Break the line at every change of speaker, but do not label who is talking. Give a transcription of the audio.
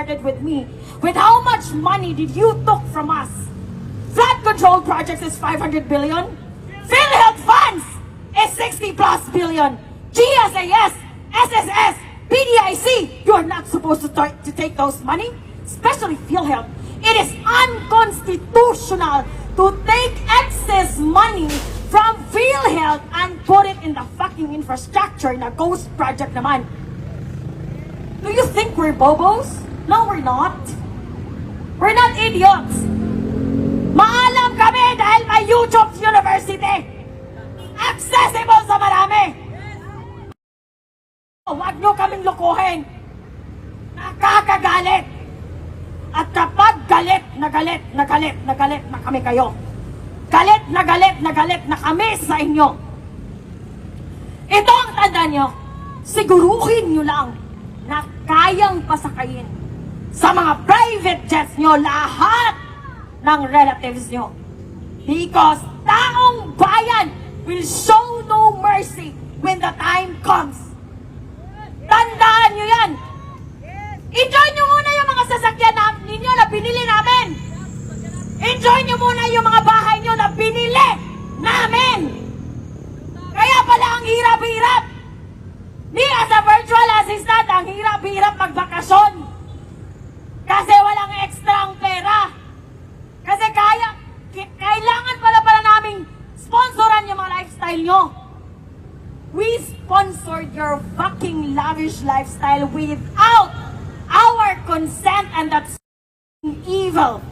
started with me. With how much money did you took from us? Flood control projects is 500 billion. PhilHealth funds is 60 plus billion. GSAS, SSS, PDIC, you're not supposed to take those money, especially PhilHealth. It is unconstitutional to take excess money from PhilHealth and put it in the fucking infrastructure na ghost project naman. Do you think we're bobos? No, we're not. We're not idiots. Maalam kami dahil may YouTube University. Accessible sa marami. Huwag nyo kaming lukuhin. Nakakagalit. At kapag galit na kami kayo. Galit na kami sa inyo. Ito ang tanda nyo. Siguruhin nyo lang na kayang pasakayin sa mga private jets nyo lahat ng relatives nyo. Because taong bayan will show no mercy when the time comes. Tandaan nyo yan. Enjoy nyo muna yung mga sasakyan ninyo na binili namin. Enjoy nyo muna yung mga bahay nyo na binili namin. Kaya pala ang hirap-hirap. Me as a virtual assistant, ang hirap-hirap magbakasyon. Kasi walang extra ang pera. Kasi kailangan pala naming sponsoran yung mga lifestyle nyo. We sponsored your fucking lavish lifestyle without our consent, and that's evil.